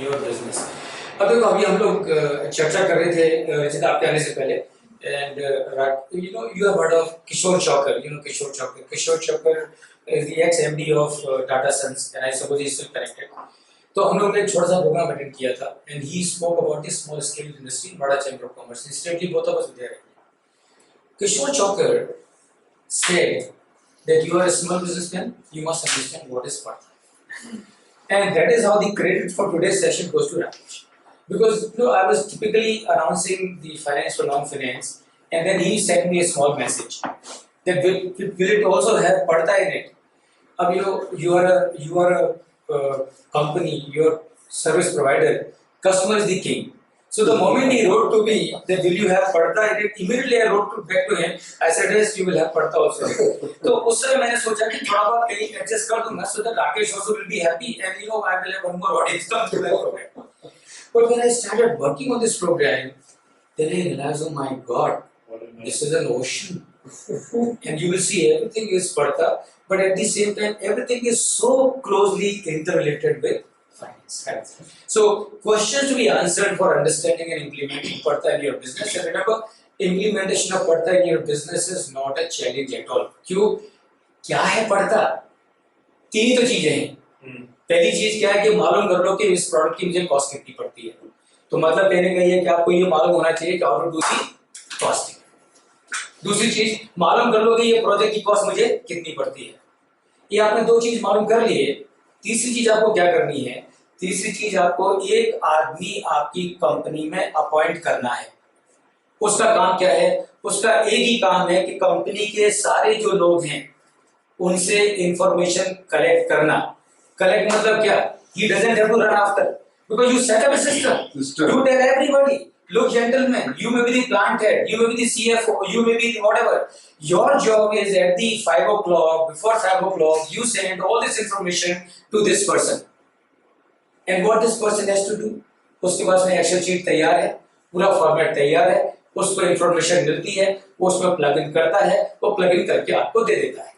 Your business. अब देखो, अभी हम लोग चर्चा कर रहे थे रचित आपके आने से पहले, and you have heard of Kishore Chokar. Kishore Chokar is the ex MD of Tata sons and I suppose he is still connected. तो हम लोग ने एक छोटा सा प्रोग्राम अटेंड किया था and he spoke about the small scale industry in बड़ा chamber of commerce. Instantly both of us were there. Kishore Chokar said that you are a small businessman, you must understand what is Partha. And that is how the credit for today's session goes to Rakesh. Because I was typically announcing the finance for non-finance, and then he sent me a small message that will it also have Partha in it. You are a company, your service provider, customer is the king. So the moment he wrote to me that will you have Partha in it, immediately I wrote back to him. I said yes, you will have Partha also. तो उस समय मैंने सोचा कि थोड़ा बहुत कहीं adjust कर दूंगा so that Rakesh also will be happy and I will have one more audience come to that program. But when I started working on this program, then I realized, oh my God, this is an ocean. And you will see everything is Partha, but at the same time everything is so closely interrelated with finance. So questions to be answered for understanding and implementing Partha in your business. And remember, implementation of Partha in your business is not a challenge at all. क्यों? क्या है Partha? तीन तो चीजें हैं। पहली चीज क्या है कि मालूम कर लो कि इस प्रोडक्ट की मुझे कॉस्ट कितनी पड़ती है। तो मतलब कहने का ये कि आपको ये मालूम होना चाहिए कि आउट ऑफ दी कॉस्टिंग। दूसरी चीज मालूम कर लो कि ये प्रोजेक्ट की कॉस्ट मुझे कितनी पड़ती है। ये आपने दो चीज मालूम कर लिए। तीसरी चीज आपको क्या करनी है? तीसरी चीज आपको एक आदमी आपकी कंपनी में अपॉइंट करना है। उसका काम क्या है? उसका एक ही काम है कि कंपनी के सारे जो लोग हैं उनसे इंफॉर्मेशन कलेक्ट करना। कलेक्ट मतलब क्या? He doesn't have to run after because you set up a system. You tell everybody, look gentlemen, you may be the plant head, you may be the CFO, you may be the whatever. Your job is at the 5 o'clock, before 5 o'clock, you send all this information to this person. And what this person has to do? उसके पास में Excel sheet तैयार है, पूरा format तैयार है, उस पर information मिलती है, वो उसमें प्लग इन करता है, वो प्लग इन करके आपको दे देता है।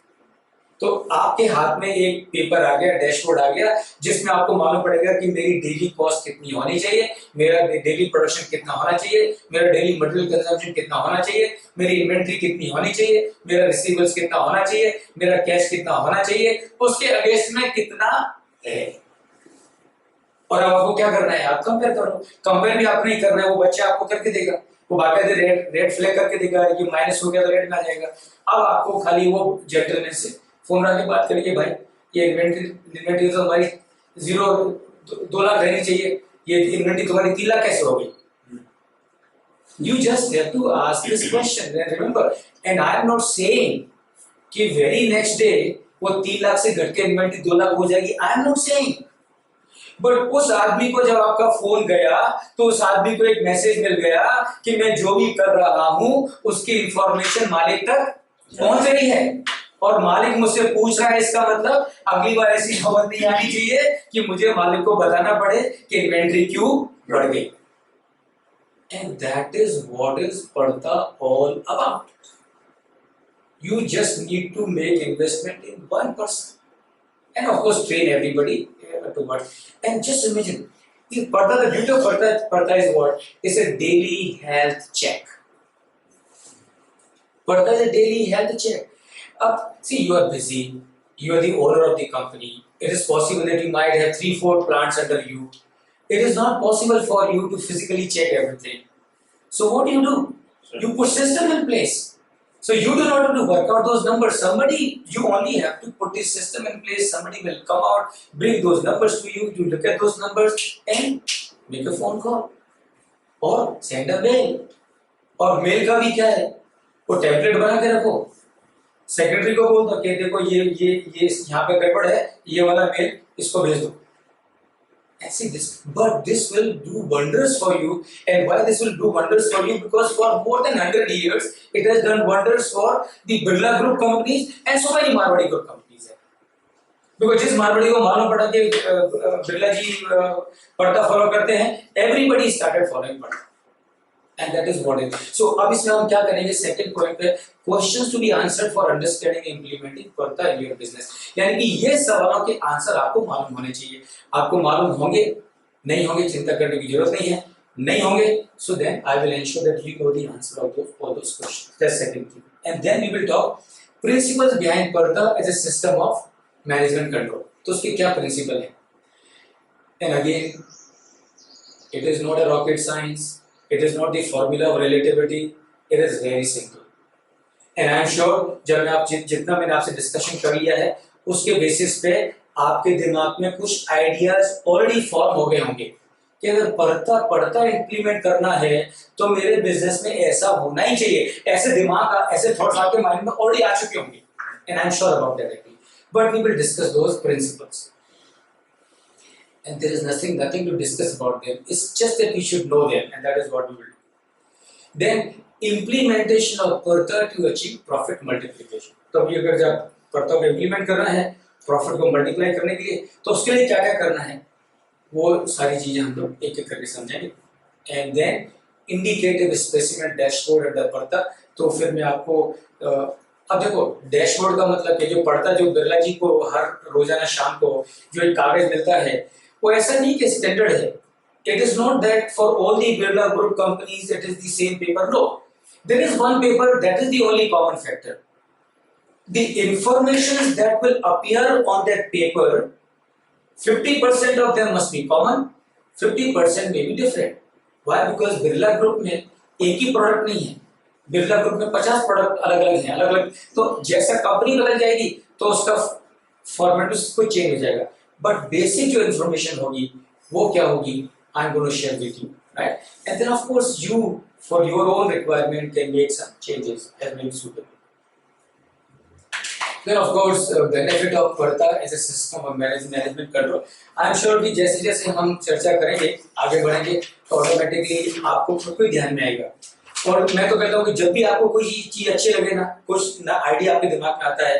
तो आपके हाथ में एक पेपर आ गया, डैशबोर्ड आ गया, जिसमें आपको मालूम पड़ेगा कि मेरी डेली कॉस्ट कितनी होनी चाहिए, मेरा डेली प्रोडक्शन कितना होना चाहिए, मेरा डेली मटेरियल कंजम्पशन कितना होना चाहिए, मेरी इन्वेंट्री कितनी होनी चाहिए, मेरा रिसीवेबल्स कितना होना चाहिए, मेरा कैश कितना होना चाहिए, उसके अगेंस्ट में कितना है। और अब आपको क्या करना है? आप कंपेयर करो। कंपेयर भी आप नहीं कर रहे हो, वो बच्चा आपको करके देगा, वो बाकायदे रेट फ्लैग करके देगा कि माइनस हो गया तो रेट में आ जाएगा। अब आपको खाली वो जेंटलमैन से फोन रख के बात करिए, भाई ये इन्वेंट्री तो हमारी 2 लाख रहनी चाहिए, ये इन्वेंट्री तुम्हारी 3 लाख कैसे हो गई? You just have to ask this question and remember, and I am not saying कि very next day वो 3 लाख से घट के इन्वेंट्री 2 लाख हो जाएगी। I am not saying, but उस आदमी को जब आपका फोन गया तो उस आदमी को एक मैसेज मिल गया कि मैं जो भी कर रहा हूं उसकी इंफॉर्मेशन मालिक तक पहुंच रही है, और मालिक मुझसे पूछ रहा है। इसका मतलब अगली बार ऐसी खबर नहीं आनी चाहिए कि मुझे मालिक को बताना पड़े कि इन्वेंट्री क्यों बढ़ गई। And that is what is Partha all about. You just need to make investment in one person and of course train everybody to work. And just imagine, if Partha, the beauty of Partha is what? It's a daily health check. Partha is a daily health check. See, you are busy, you are the owner of the company. It is possible that you might have 3-4 plants under you. It is not possible for you to physically check everything. So what do? You put system in place. So you do not have to work out those numbers. You only have to put the system in place. Somebody will come out, bring those numbers to you. You look at those numbers and make a phone call or send a mail. और mail का भी क्या है? वो template बना के रखो, secretary को बोल दो कि देखो ये यहाँ पे गड़बड़ है, ये वाला मेल इसको भेज दो। See this, but this will do wonders for you. And why this will do wonders for you? Because for more than 100 years, it has done wonders for the Birla Group companies and so many Marwadi Group companies. Because जिस मारवाड़ी को मालूम पड़ा कि बिरला जी Partha follow करते हैं, everybody started following Partha. And that is what it is. So अब इसमें हम क्या करेंगे? सेकंड पॉइंट पे questions to be answered for understanding implementing Partha in your business। यानी कि ये सवालों के आंसर आपको मालूम होने चाहिए। आपको मालूम होंगे नहीं होंगे चिंता करने की जरूरत नहीं है, नहीं होंगे so then I will ensure that you know the answer of all those questions. That's second thing. And then we will talk principles behind Parda as a system of management control. तो उसके क्या principle है? And again, it is not a rocket science. It is not the formula of relativity. It is very simple. And I am sure जब मैं आप जितना मैंने आपसे डिस्कशन कर लिया है उसके बेसिस पे आपके दिमाग में कुछ आइडियाज ऑलरेडी फॉर्म हो गए होंगे कि अगर पढ़ता इंप्लीमेंट करना है तो मेरे बिजनेस में ऐसा होना ही चाहिए, ऐसे दिमाग ऐसे थॉट्स आपके माइंड में ऑलरेडी आ चुके होंगे and I am sure about that, but we will discuss those principles and there is nothing to discuss about them. It's just that we should know them and that is what we will do. Then implementation of Parda to achieve profit multiplication. तो अभी अगर जब Parda को implement करना है profit को multiply करने के लिए तो उसके लिए क्या क्या करना है वो सारी चीजें हम लोग एक एक करके समझेंगे. And then indicative specimen dashboard at the Parda. तो फिर मैं आपको अब देखो डैशबोर्ड का मतलब है जो Parda जो बिरला जी को हर रोजाना शाम को जो एक कागज मिलता है वो ऐसा नहीं कि स्टैंडर्ड है. It is not that for all the Birla Group companies it is the same paper. No, there is one paper that is the only common factor. The information that will appear on that paper, 50% of them must be common, 50% may be different. Why? Because Birla Group में एक ही product नहीं है, Birla group में 50 product अलग अलग हैं, अलग अलग. तो जैसा कंपनी बदल जाएगी तो उसका फॉर्मेट कुछ चेंज हो जाएगा, बट बेसिक जो इन्फॉर्मेशन होगी वो क्या होगी I'm going to share with you, right? And then of course you, for your own requirement, can make some changes as may be suitable. Then of course benefit of Parda as a system of management control. I'm sure कि जैसे जैसे हम चर्चा करेंगे आगे बढ़ेंगे तो automatically आपको खुद को ध्यान में आएगा. और मैं तो कहता हूँ कि जब भी आपको कोई चीज अच्छी लगे ना, कुछ ना आइडिया आपके दिमाग में आता है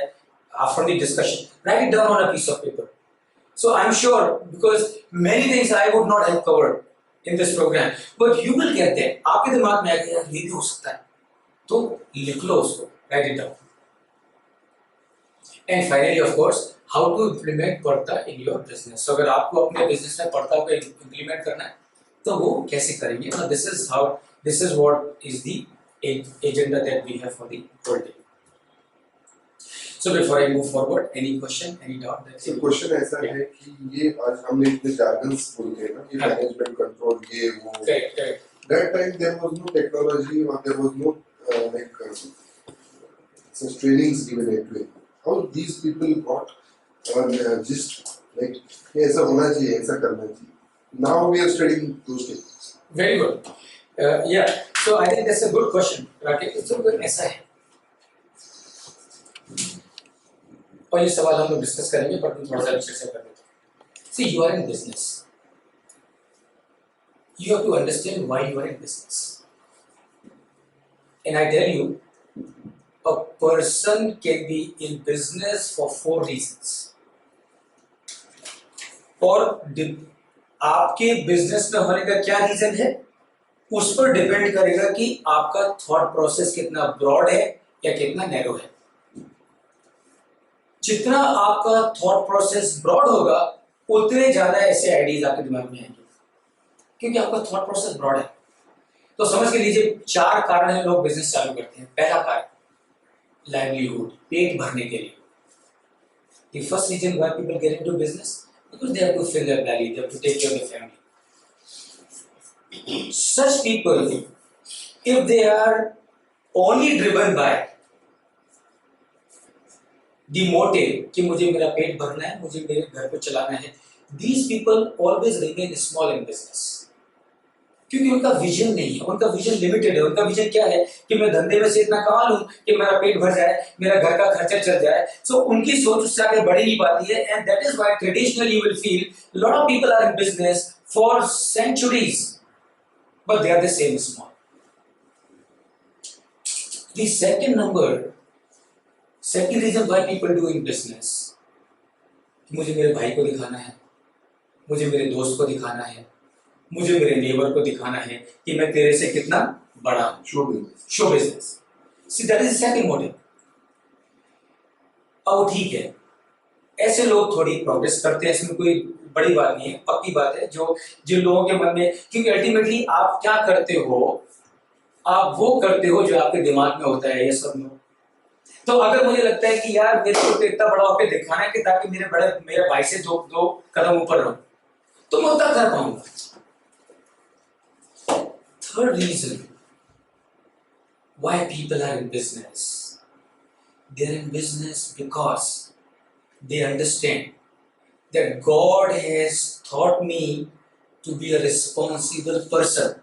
after the discussion, write it down on a piece of paper. So I'm sure because many things I would not have covered in this program, but you will get there. आपके दिमाग में आएगा यार ये भी हो सकता है, तो लिख लो उसको, write it down. And finally, of course, how to implement Parda in your business. So अगर आपको अपने business में Parda को implement करना है, तो वो कैसे करेंगे? Now this is what is the agenda that we have for the whole day. So before I move forward, any question, any doubt? So question ऐसा है कि ये आज हमने इतने jargons बोलते हैं ना कि management control ये वो. Correct. That time there was no technology or there was no such trainings given actually. How these people got just like ऐसा होना चाहिए, ऐसा करना चाहिए. Now we are studying those things. Very good. Yeah. So I think that's a good question, Rakesh. So ऐसा है. और ये सवाल हम लोग डिस्कस करेंगे, पर थोड़ा सा चर्चा कर लेते हैं. See, you are in business. You have to understand why you are in business. And I tell you, a person can be in business for 4 reasons. और आपके बिजनेस में होने का क्या रीजन है उस पर डिपेंड करेगा कि आपका थॉट प्रोसेस कितना ब्रॉड है या कितना नैरो है. जितना आपका थॉट प्रोसेस ब्रॉड होगा उतने ज्यादा ऐसे आइडियाज आपके दिमाग में आएंगे क्योंकि आपका थॉट प्रोसेस ब्रॉड है. तो समझ के लीजिए 4 कारण है लोग बिजनेस चालू करते हैं. पहला कारण लाइवलीहुड, पेट भरने के लिए. The first reason why people get into business because they have to fill their belly, they have to take care of their family. Such people, if they are only driven by the motive कि मुझे मेरा पेट भरना है, मुझे मेरे घर को चलाना है, these people always remain small in business. क्योंकि उनका विजन नहीं है, उनका विजन लिमिटेड है. उनका विजन क्या है कि मैं धंधे में से इतना कमा लूं कि मेरा पेट भर जाए, मेरा घर का खर्चा चल जाए. सो उनकी सोच उससे आगे बढ़ ही नहीं पाती है. And that is why traditionally you will feel lot of people are in business for centuries but they are the same small. The second reason why people do in business, मुझे मेरे भाई को दिखाना है, मुझे मेरे दोस्त को दिखाना है, मुझे मेरे नेबर को दिखाना है कि मैं तेरे से कितना बड़ा हूं. Show business. See that is second motive. अब ठीक है, ऐसे लोग थोड़ी प्रोग्रेस करते हैं, इसमें कोई बड़ी बात नहीं है, पक्की बात है, जो जिन लोगों के मन में, क्योंकि अल्टीमेटली आप क्या करते हो, आप वो करते हो जो आपके दिमाग में होता है, ये सब नो। तो अगर मुझे लगता है कि यार मेरे को तो इतना बड़ा होकर दिखाना है कि ताकि मेरे भाई से दो दो कदम ऊपर रहूं, तो मैं उतना कर पाऊंगा। Third reason why people are in business, they're in business because they understand that God has taught me to be a responsible person,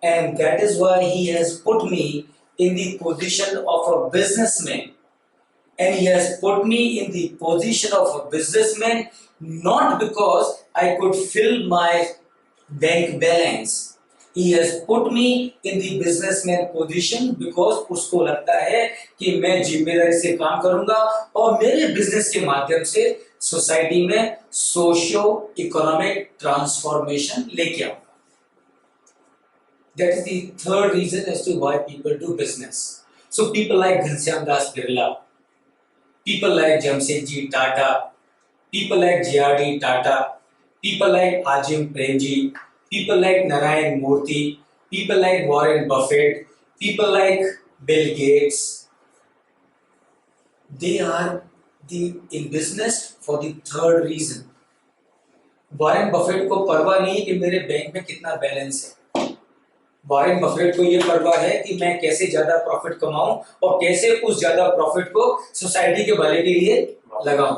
and that is why He has put me in the position of a businessman, and He has put me in the position of a businessman not because I could fill my bank balance. He has put me in the businessman position because उसको लगता है कि मैं जिम्मेदारी से काम करूंगा और मेरे बिजनेस के माध्यम से सोसाइटी में सोशियो इकोनॉमिक ट्रांसफॉर्मेशन लेके आऊंगा। That is the third reason as to why people do business. So people like Ghanshyam Das Birla, people like Jamshedji Tata, people like J.R.D. Tata, people like Ajim Premji, people like Narayan Murthy, people like Warren Buffett, people like Bill Gates, they are in business for the third reason. Warren Buffett को परवाह नहीं कि मेरे bank में कितना balance है, Warren Buffett को ये परवाह है कि मैं कैसे ज्यादा प्रॉफिट कमाऊं और कैसे उस ज्यादा प्रॉफिट को सोसाइटी के भले के लिए लगाऊं।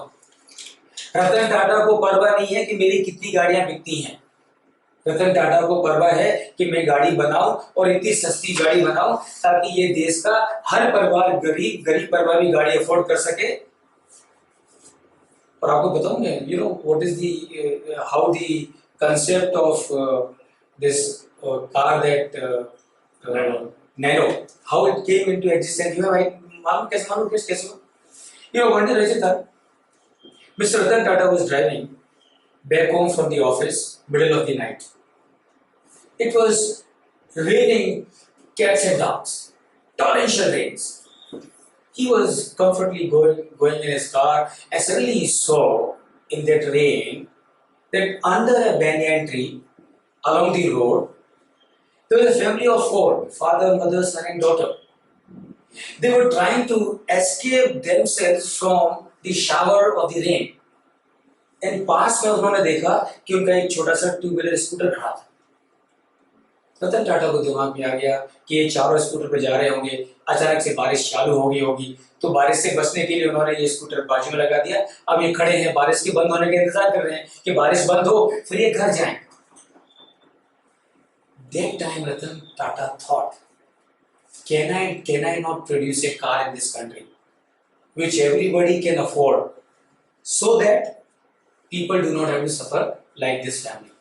रतन टाटा को परवाह नहीं है कि मेरी कितनी गाड़ियां बिकती हैं, रतन टाटा को परवाह है कि मैं गाड़ी बनाऊं और इतनी सस्ती गाड़ी बनाऊं ताकि ये देश का हर परिवार, गरीब परिवार भी गाड़ी अफोर्ड कर सके। और आपको बताऊंगा, you know what is the how the concept of this car that nano, how it came into existence. You मालूम कैसे यू नो वन डे रचित था, mister Ratan Tata was driving back home from the office, middle of the night. It was raining cats and dogs, torrential rains. He was comfortably going in his car, and suddenly he saw in that rain that under a banyan tree along the road there was a family of four: father, mother, son, and daughter. They were trying to escape themselves from the shower of the rain. And पास में उन्होंने देखा कि उनका एक छोटा सा two wheeler scooter खड़ा था। रतन टाटा को दिमाग में आ गया कि ये चारों स्कूटर पे जा रहे होंगे, अचानक से बारिश चालू हो गई होगी, तो बारिश से बचने के लिए उन्होंने ये स्कूटर बाजू में लगा दिया। अब ये खड़े हैं, बारिश के बंद होने का इंतजार कर रहे हैं कि बारिश बंद हो फिर ये घर जाएं। That time Ratan Tata thought, can I not produce a car in this country which everybody can afford, so that people do not have to suffer like this family?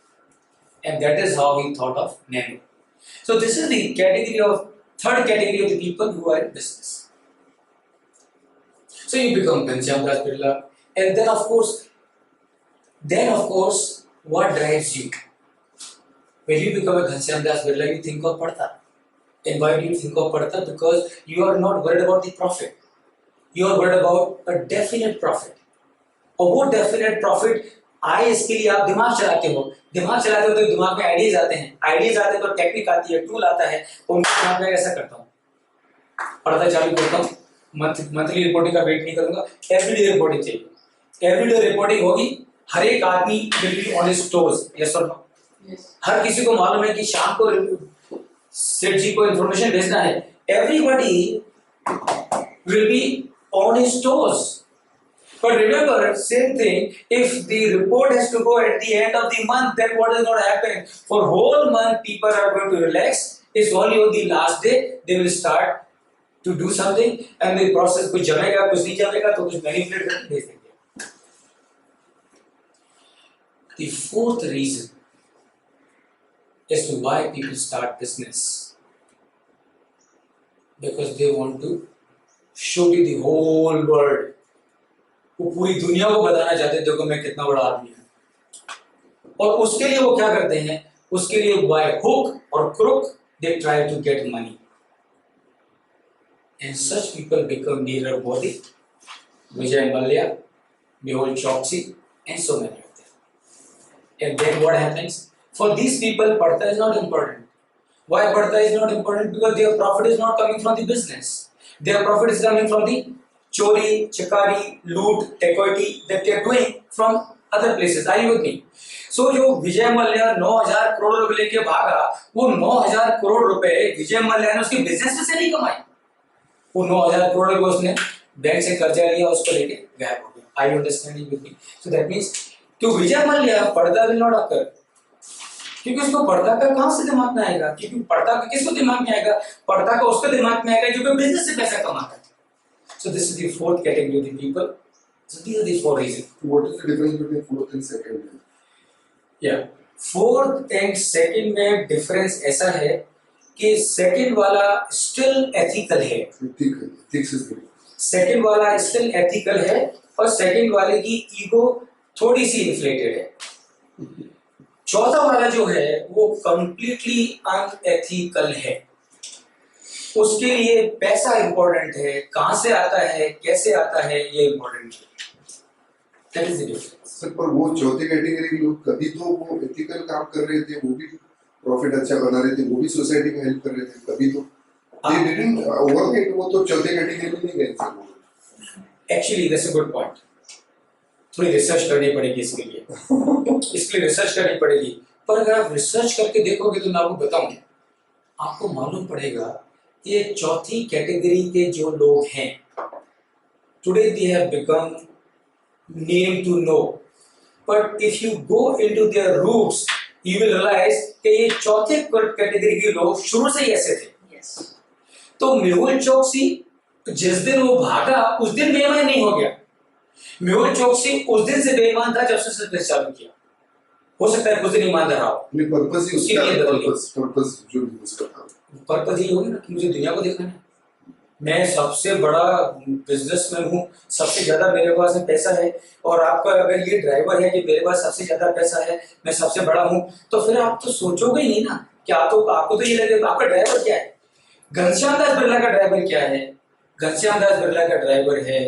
And that is how he thought of Nano. So this is the third category of the people who are in business. So you become Ghanshyam Das Birla, and then of course, what drives you? When you become a Ghanshyam Das Birla, you think of Partha. And why do you think of Partha? Because you are not worried about the profit. You are worried about a definite profit. और वो definite profit आए इसके लिए आप दिमाग चलाते हो तो दिमाग में आइडियाज आते हैं तो टेक्निक आती है, टूल आता है, तो उनके दिमाग में ऐसा करता हूँ, पढ़ता चालू करता हूँ, मंथली रिपोर्टिंग का वेट नहीं करूंगा, एवरीडे रिपोर्टिंग चाहिए। एवरीडे रिपोर्टिंग होगी, हर एक आदमी will be on his toes, yes और नो। हर किसी को मालूम है कि शाम को सेठ जी को इंफॉर्मेशन भेजना है, everybody will be on his toes. But remember, same thing, if the report has to go at the end of the month, then what is going to happen? For whole month, people are going to relax. It's only on the last day they will start to do something, and the process कुछ जमेगा, कुछ नहीं जमेगा, तो कुछ manipulate करके भेज देंगे। The fourth reason as to why people start business, because they want to show to the whole world, वो पूरी दुनिया को बताना चाहते हैं देखो मैं कितना बड़ा आदमी हूं। और उसके लिए वो क्या करते हैं, उसके लिए बाय हुक और crook they try to get money, and such people become Nirav Modi, Vijay Mallya, Mehul Choksi, and so many. And then what happens? For these people, Padta is not important. Why Padta is not important? Because their profit is not coming from the business. Their profit is coming from the chori, chakari, loot, dacoity that they are doing from other places. Are you with me? So जो विजय मल्ल्या 9,000 करोड़ रुपए लेके भागा, वो 9,000 करोड़ रुपए विजय मल्ल्या ने उसके business से नहीं कमाए. वो 9,000 करोड़ रुपए उसने बैंक से कर्जा लिया, उसको लेके गायब हो गया. Are you understanding with me? So that means to Vijay Mallya पर्दा will not occur. क्योंकि उसको पर्दा का कहां से दिमाग में आएगा? क्योंकि पर्दा का किसको दिमाग में आएगा? पर्दा का उसके दिमाग में आएगा जो बिजनेस से पैसा कमाता है. So this is the fourth category of the people. So these are the four reasons. What is the difference between fourth and second? Yeah. Fourth and second में difference ऐसा है कि second वाला still ethical है. Ethics is the Second वाला still ethical है और second वाले की ego थोड़ी सी inflated है. चौथा वाला जो है वो completely unethical है. उसके लिए पैसा इंपॉर्टेंट है, कहां से आता है, कैसे आता है, ये इंपॉर्टेंट है. That is the difference. Sir पर वो चौथे कैटेगरी के लोग कभी तो वो एथिकल काम कर रहे थे, वो भी प्रॉफिट अच्छा बना रहे थे, वो भी सोसाइटी में हेल्प कर रहे थे, कभी तो they didn't overnight वो तो चौथे कैटेगरी में नहीं गए थे. Actually, that's a good point. थोड़ी रिसर्च करनी पड़ेगी इसके लिए रिसर्च करनी पड़ेगी. पर अगर आप रिसर्च करके देखोगे तो मैं आपको बताऊं, आपको मालूम पड़ेगा ये चौथी कैटेगरी के जो लोग हैं, today they have become name to know, but if you go into their roots you will realize कि ये चौथे कैटेगरी के लोग शुरू से ही ऐसे थे. तो मेहुल चौकसी जिस दिन वो भागा उस दिन बेईमान नहीं हो गया. मेहुल चौकसी उस दिन से बेईमान था जब से बिजनेस चालू किया. हो सकता है कुछ दिन ईमानदार रहा हो, पर्पस ही उसका पर्पस जो बिजनेस का था. पर्पस यही होगी ना कि मुझे दुनिया को देखना है. मैं सबसे बड़ा बिजनेसमैन हूँ, सबसे ज्यादा मेरे पास पैसा है, और आपका अगर ये ड्राइवर है कि मेरे पास सबसे ज्यादा पैसा है, मैं सबसे बड़ा हूँ, तो फिर आप तो सोचोगे ही नहीं ना कि आपको तो ये लगेगा आपका ड्राइवर क्या है. घनश्याम दास बिरला का ड्राइवर क्या है? घनश्याम दास बिरला का ड्राइवर है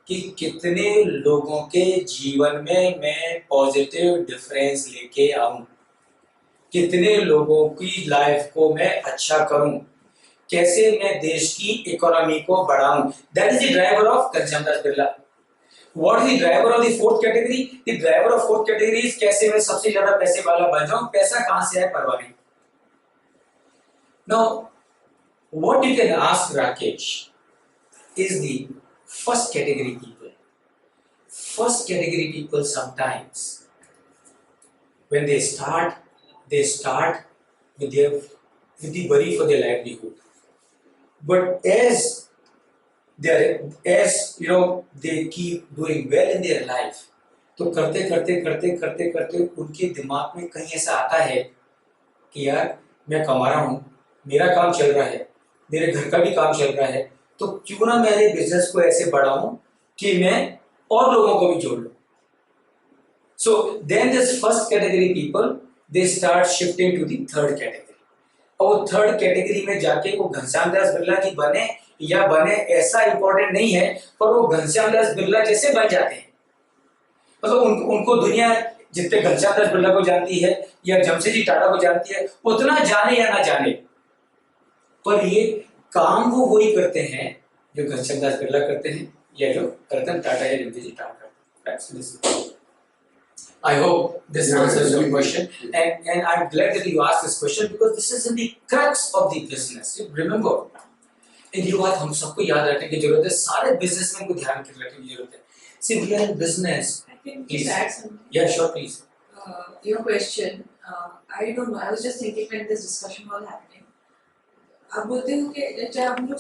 कि कितने लोगों के जीवन में मैं पॉजिटिव डिफरेंस लेके आऊं, कितने लोगों की लाइफ को मैं अच्छा करूं, कैसे मैं देश की इकोनॉमी को बढ़ाऊं. That is the driver of Ghanshyam Das Birla. What is the driver of the fourth category? The driver of fourth category is कैसे मैं सबसे ज्यादा पैसे वाला बन जाऊं, पैसा कहां से आए परवाह नहीं. Now what you can ask Rakesh is the first category people. First category people sometimes when they start with the worry for their livelihood. But as they keep doing well in their life, तो करते उनके दिमाग में कहीं ऐसा आता है कि यार मैं कमा रहा हूँ, मेरा काम चल रहा है, मेरे घर का भी काम चल रहा है, तो क्यों ना मेरे बिजनेस को ऐसे बढ़ाऊं कि मैं और लोगों को भी जोड़ लूं. So then this first category people they start shifting to the third category. और थर्ड कैटेगरी में जाके वो घनश्याम दास बिरला जी बने या बने ऐसा इंपॉर्टेंट नहीं है, पर वो घनश्याम दास बिरला जैसे बन जाते हैं. मतलब उनको दुनिया जितने घनश्याम दास बिरला को जानती है या जमशेदजी टाटा को जानती है, उतना जाने या ना जाने, पर ये काम वो वही करते हैं जो घनश्याम दास बिरला करते हैं या जो रतन टाटा या जमशेदजी टाटा करते हैं. I hope this answers your question, and I'm glad that you asked this question because this is in the crux of the business. You remember, and ये बात हम सबको याद रखने की जरूरत है, सारे बिजनेसमैन को ध्यान रखने की जरूरत है. See, we are in business. I can Please. just add something. Yeah, sure, please. Your question, I don't know. I was just thinking when this discussion was happening. आप बोलते हो कि जब हम लोग